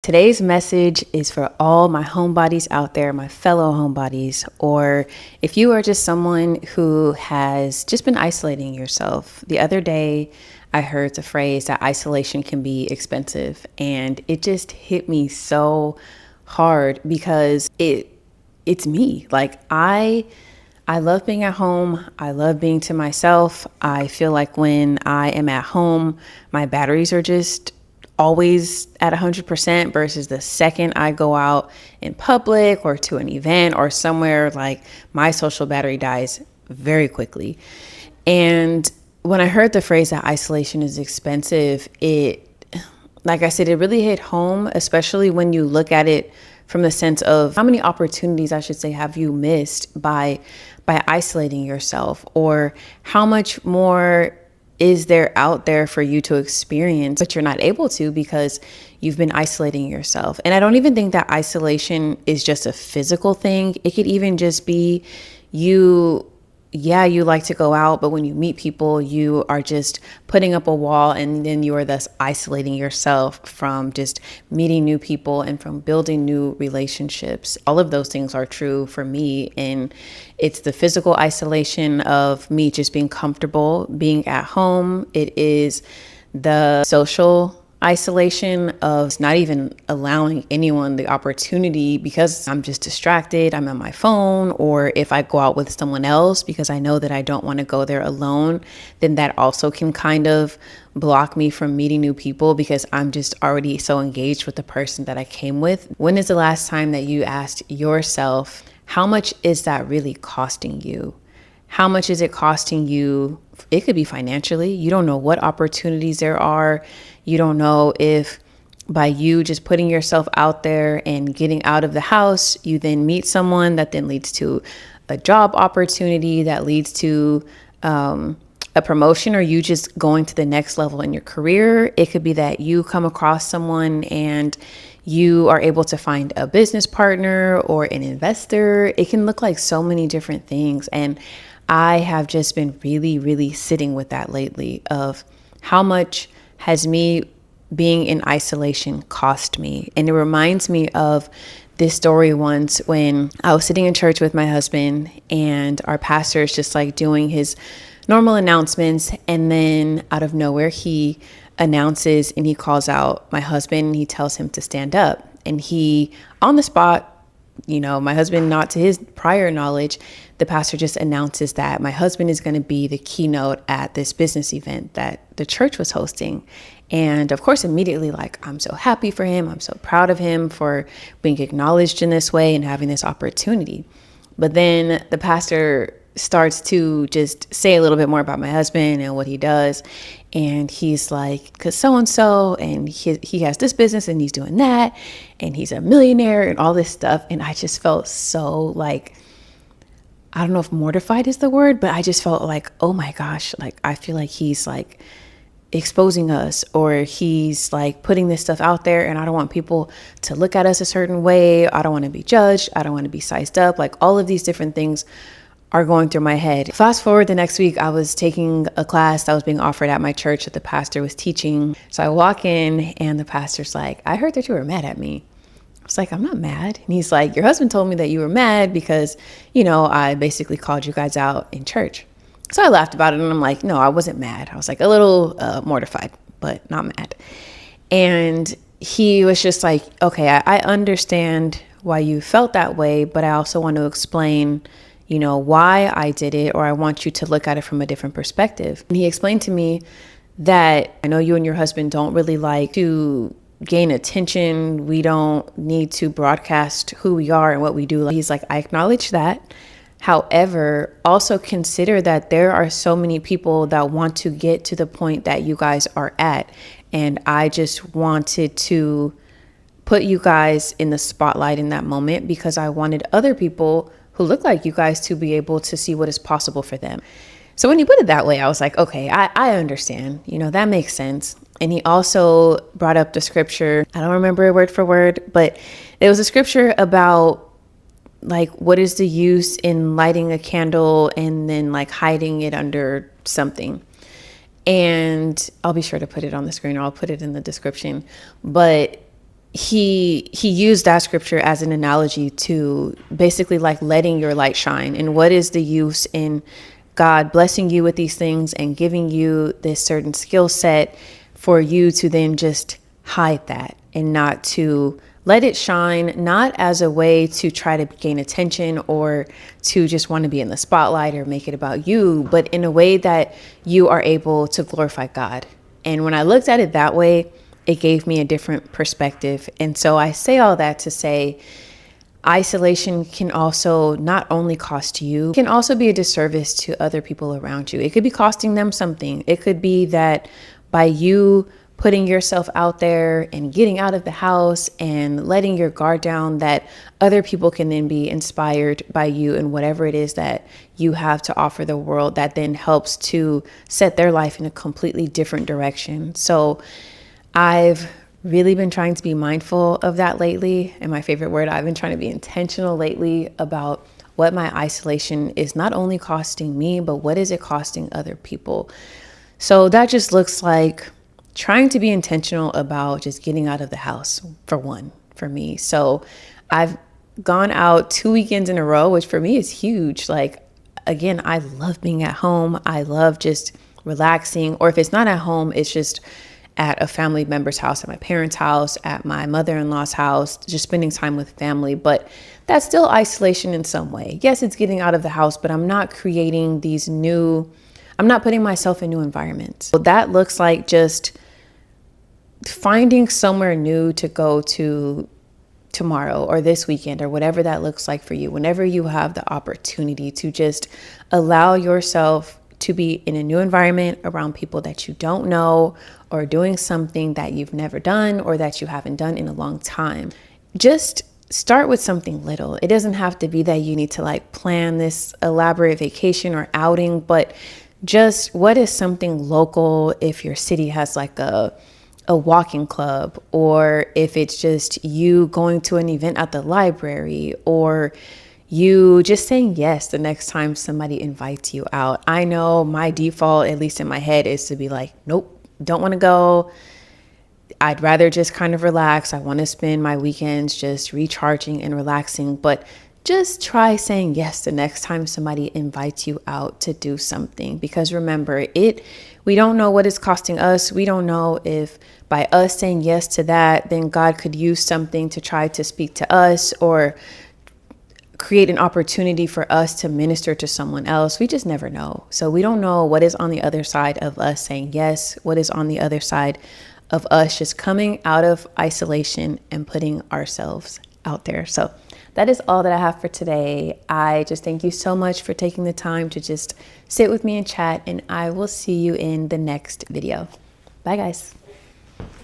Today's message is for all my homebodies out there, my fellow homebodies, or if you are just someone who has just been isolating yourself. The other day, I heard the phrase that isolation can be expensive, and it just hit me so hard because it's me. I love being at home. I love being to myself. I feel like when I am at home, my batteries are just always at 100% versus the second I go out in public or to an event or somewhere, like my social battery dies very quickly. And when I heard the phrase that isolation is expensive, like I said, it really hit home, especially when you look at it from the sense of how many opportunities, I should say, have you missed by isolating yourself, or how much more is there out there for you to experience, but you're not able to because you've been isolating yourself. And I don't even think that isolation is just a physical thing. It could even just be you like to go out, but when you meet people, you are just putting up a wall, and then you are thus isolating yourself from just meeting new people and from building new relationships. All of those things are true for me. And it's the physical isolation of me just being comfortable being at home. It is the social isolation of not even allowing anyone the opportunity because I'm just distracted. I'm on my phone, or if I go out with someone else because I know that I don't want to go there alone, then that also can kind of block me from meeting new people because I'm just already so engaged with the person that I came with. When is the last time that you asked yourself, how much is that really costing you? How much is it costing you? It could be financially. You don't know what opportunities there are. You don't know if by you just putting yourself out there and getting out of the house, you then meet someone that then leads to a job opportunity, that leads to a promotion, or you just going to the next level in your career. It could be that you come across someone and you are able to find a business partner or an investor. It can look like so many different things. And I have just been really, really sitting with that lately of how much has me being in isolation cost me. And it reminds me of this story once when I was sitting in church with my husband, and our pastor is just like doing his normal announcements. And then out of nowhere, he announces and he calls out my husband, and he tells him to stand up. And he, on the spot, my husband, not to his prior knowledge, the pastor just announces that my husband is going to be the keynote at this business event that the church was hosting. And of course, immediately, I'm so happy for him. I'm so proud of him for being acknowledged in this way and having this opportunity. But then the pastor starts to just say a little bit more about my husband and what he does. And he's like, because so-and-so, and he has this business and he's doing that, and he's a millionaire and all this stuff. And I just felt so I don't know if mortified is the word, but I just felt like, oh my gosh, I feel like he's exposing us, or he's putting this stuff out there, and I don't want people to look at us a certain way. I don't want to be judged. I don't want to be sized up. All of these different things are going through my head. Fast forward the next week, I was taking a class that was being offered at my church that the pastor was teaching. So I walk in and the pastor's like, I heard that you were mad at me. I was like, I'm not mad. And he's like, your husband told me that you were mad because, I basically called you guys out in church. So I laughed about it, and I'm like, no, I wasn't mad. I was a little mortified, but not mad. And he was just like, okay, I understand why you felt that way, but I also want to explain why I did it, or I want you to look at it from a different perspective. And he explained to me that I know you and your husband don't really like to gain attention. We don't need to broadcast who we are and what we do. He's like, I acknowledge that. However, also consider that there are so many people that want to get to the point that you guys are at. And I just wanted to put you guys in the spotlight in that moment because I wanted other people who look like you guys to be able to see what is possible for them. So when he put it that way, I was like, okay, I understand, that makes sense. And he also brought up the scripture. I don't remember it word for word, but it was a scripture about what is the use in lighting a candle and then hiding it under something. And I'll be sure to put it on the screen, or I'll put it in the description. But he used that scripture as an analogy to basically like letting your light shine. And what is the use in God blessing you with these things and giving you this certain skill set for you to then just hide that and not to let it shine, not as a way to try to gain attention or to just want to be in the spotlight or make it about you, but in a way that you are able to glorify God. And when I looked at it that way, it gave me a different perspective. And so I say all that to say isolation can also not only cost you, it can also be a disservice to other people around you. It could be costing them something. It could be that by you putting yourself out there and getting out of the house and letting your guard down, that other people can then be inspired by you and whatever it is that you have to offer the world, that then helps to set their life in a completely different direction. So I've really been trying to be mindful of that lately. And my favorite word, I've been trying to be intentional lately about what my isolation is not only costing me, but what is it costing other people. So that just looks like trying to be intentional about just getting out of the house, for me. So I've gone out 2 weekends in a row, which for me is huge. Like, again, I love being at home. I love just relaxing. Or if it's not at home, it's just at a family member's house, at my parents' house, at my mother-in-law's house, just spending time with family. But that's still isolation in some way. Yes, it's getting out of the house, but I'm not creating I'm not putting myself in new environments. So that looks like just finding somewhere new to go to tomorrow or this weekend or whatever that looks like for you. Whenever you have the opportunity to just allow yourself to be in a new environment around people that you don't know, or doing something that you've never done or that you haven't done in a long time. Just start with something little. It doesn't have to be that you need to like plan this elaborate vacation or outing, but just what is something local if your city has like a walking club, or if it's just you going to an event at the library, or you just saying yes the next time somebody invites you out. I know my default, at least in my head, is to be like, nope, don't want to go. I'd rather just kind of relax. I want to spend my weekends just recharging and relaxing, but just try saying yes the next time somebody invites you out to do something. Because remember, we don't know what it's costing us. We don't know if by us saying yes to that, then God could use something to try to speak to us or create an opportunity for us to minister to someone else. We just never know. So we don't know what is on the other side of us saying yes, what is on the other side of us just coming out of isolation and putting ourselves out there. So that is all that I have for today. I just thank you so much for taking the time to just sit with me and chat, and I will see you in the next video. Bye, guys.